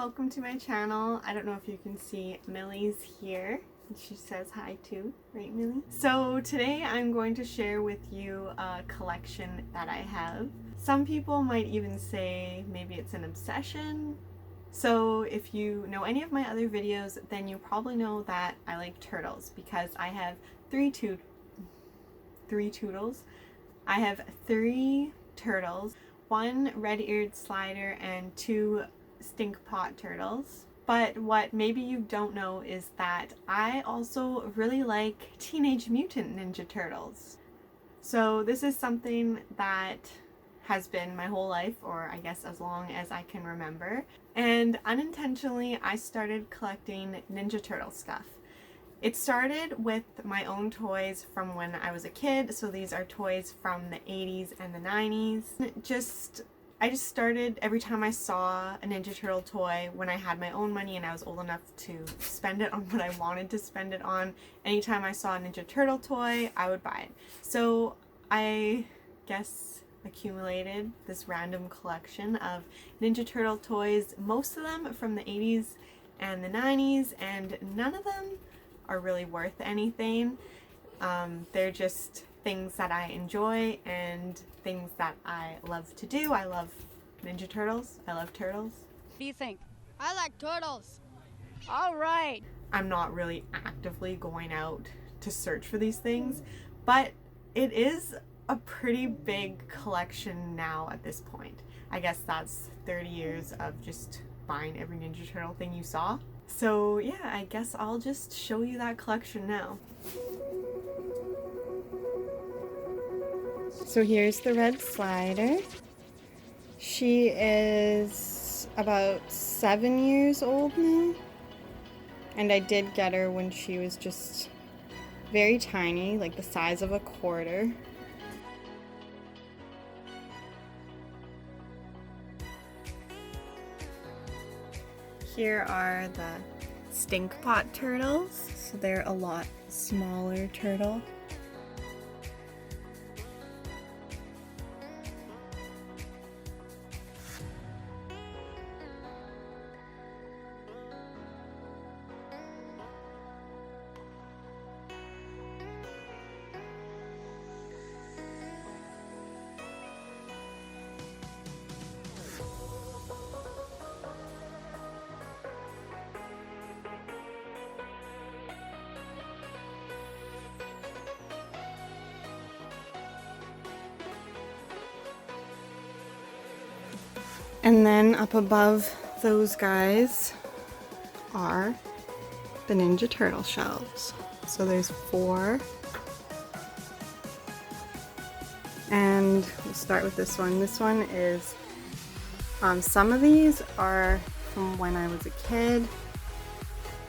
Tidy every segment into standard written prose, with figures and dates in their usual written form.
welcome to my channel. I don't know if you can see Millie's here. She says hi too, right Millie? So today I'm going to share with you a collection that I have. Some people might even say maybe it's an obsession. So if you know any of my other videos, then you probably know that I like turtles because I have three toodles. I have 3 turtles, 1 red-eared slider and 2 stink pot turtles. But what maybe you don't know is that I also really like Teenage Mutant Ninja Turtles. So this is something that has been my whole life, or I guess as long as I can remember. And unintentionally, I started collecting Ninja Turtle stuff. It started with my own toys from when I was a kid, so these are toys from the 80s and the 90s. I just started every time I saw a Ninja Turtle toy when I had my own money and I was old enough to spend it on what I wanted to spend it on. Anytime I saw a Ninja Turtle toy, I would buy it. So I guess accumulated this random collection of Ninja Turtle toys, most of them from the 80s and the 90s, and none of them are really worth anything. They're just things that I enjoy and things that I love to do. I love Ninja Turtles. I love turtles. What do you think? I like turtles. All right. I'm not really actively going out to search for these things, but it is a pretty big collection now at this point. I guess that's 30 years of just buying every Ninja Turtle thing you saw. So yeah, I guess I'll just show you that collection now. So here's the red slider. She is about 7 years old now. And I did get her when she was just very tiny, like the size of a quarter. Here are the stink pot turtles. So they're a lot smaller turtle. And then up above those guys are the Ninja Turtle shelves. So there's 4. And we'll start with this one. This one is, some of these are from when I was a kid.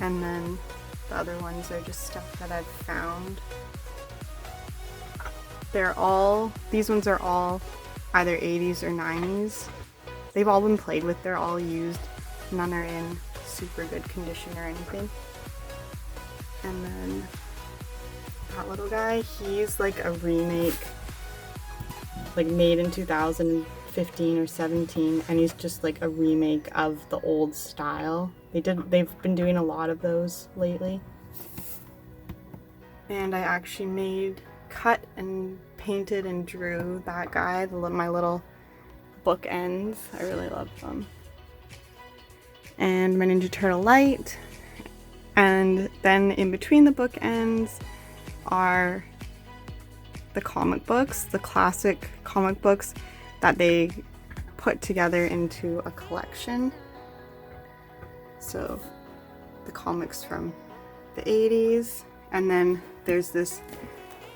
And then the other ones are just stuff that I've found. These ones are all either 80s or 90s. They've all been played with, they're all used. None are in super good condition or anything. And then that little guy, he's like a remake, like made in 2015 or 17, and he's just like a remake of the old style. They've been doing a lot of those lately. And I actually cut and painted and drew that guy, my little bookends. I really love them. And my Ninja Turtle light. And then in between the bookends are the comic books, the classic comic books that they put together into a collection. So the comics from the 80s. And then there's this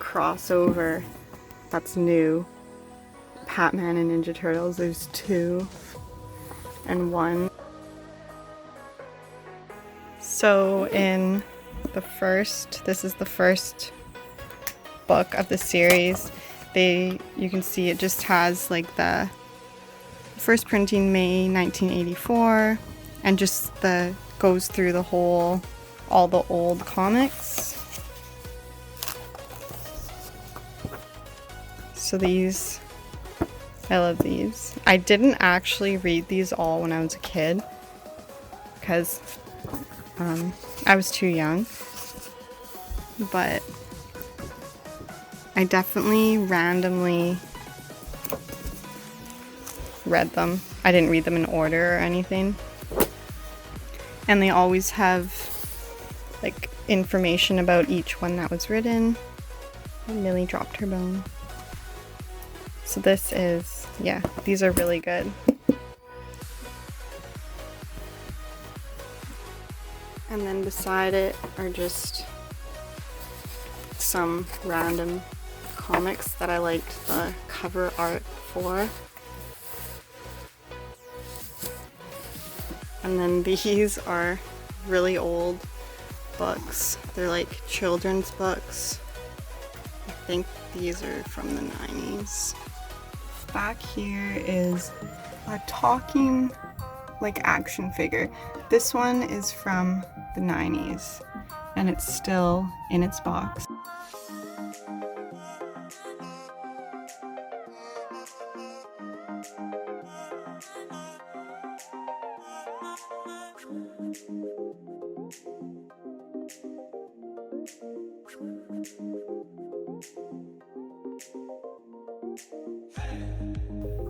crossover that's new. Batman and Ninja Turtles. There's 2 and 1. So in this is the first book of the series. You can see it just has like the first printing May 1984, and just goes through all the old comics. So I love these. I didn't actually read these all when I was a kid. because I was too young. But I definitely randomly read them. I didn't read them in order or anything. And they always have like information about each one that was written. And Millie dropped her bone. So this is, yeah, these are really good. And then beside it are just some random comics that I liked the cover art for. And then these are really old books. They're like children's books. I think these are from the 90s. Back here is a talking like action figure. This one is from the 90s and it's still in its box.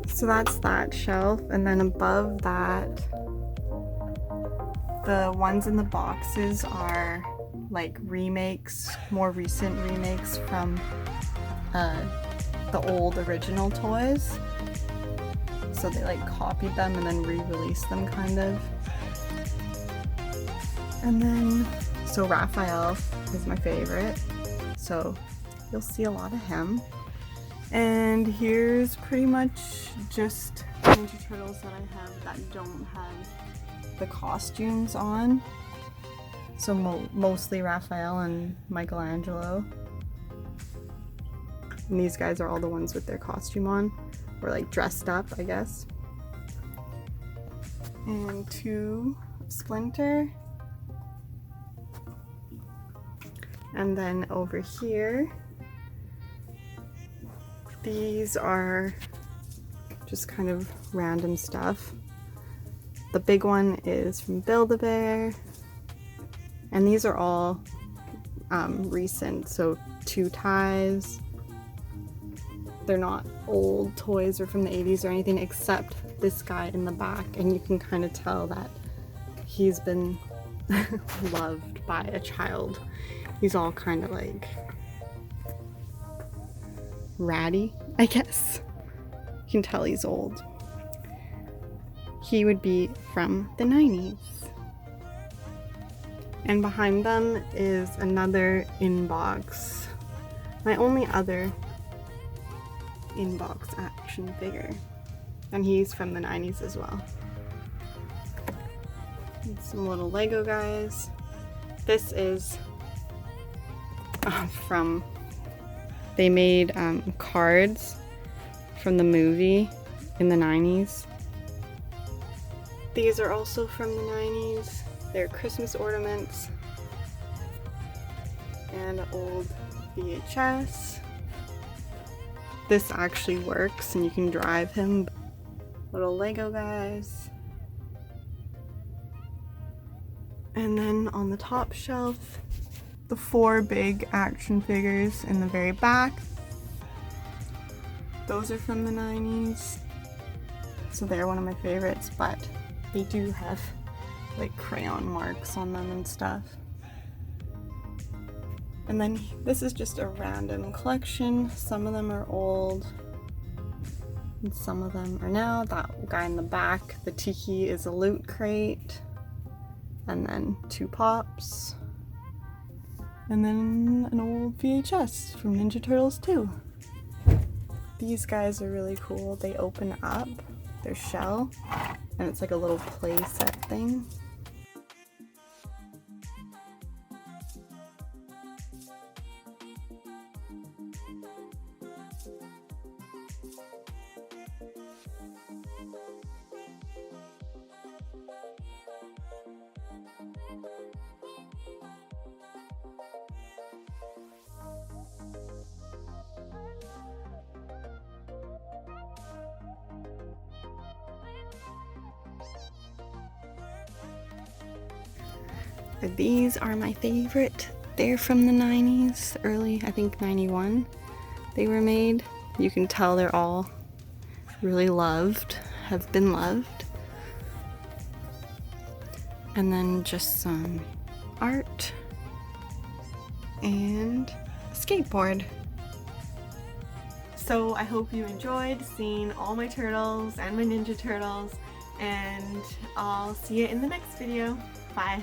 So that's that shelf, and then above that, the ones in the boxes are like remakes, more recent remakes from the old original toys. So they like copied them and then re-released them kind of. And then, so Raphael is my favorite, so you'll see a lot of him. And here's pretty much just Ninja Turtles that I have that don't have the costumes on. So mostly Raphael and Michelangelo. And these guys are all the ones with their costume on, or like dressed up, I guess. And 2 Splinter. And then over here, these are just kind of random stuff. The big one is from Build-A-Bear, and these are all recent, so 2 ties. They're not old toys or from the 80s or anything, except this guy in the back, and you can kind of tell that he's been loved by a child. He's all kind of like ratty, I guess. You can tell he's old. He would be from the 90s. And behind them is another inbox. My only other inbox action figure. And he's from the 90s as well. And some little Lego guys. This is from, they made cards from the movie in the 90s. These are also from the 90s. They're Christmas ornaments and old VHS. This actually works and you can drive him. Little Lego guys. And then on the top shelf, the 4 big action figures in the very back. Those are from the 90s. So they're one of my favorites, but they do have like crayon marks on them and stuff. And then this is just a random collection. Some of them are old and some of them are now. That guy in the back, the tiki, is a loot crate. And then 2 pops. And then an old VHS from Ninja Turtles 2. These guys are really cool. They open up their shell and it's like a little play set thing. These are my favorite. They're from the 90s, early, I think 91 they were made. You can tell they're all really loved, have been loved. And then just some art and a skateboard. So I hope you enjoyed seeing all my turtles and my Ninja Turtles, and I'll see you in the next video. Bye!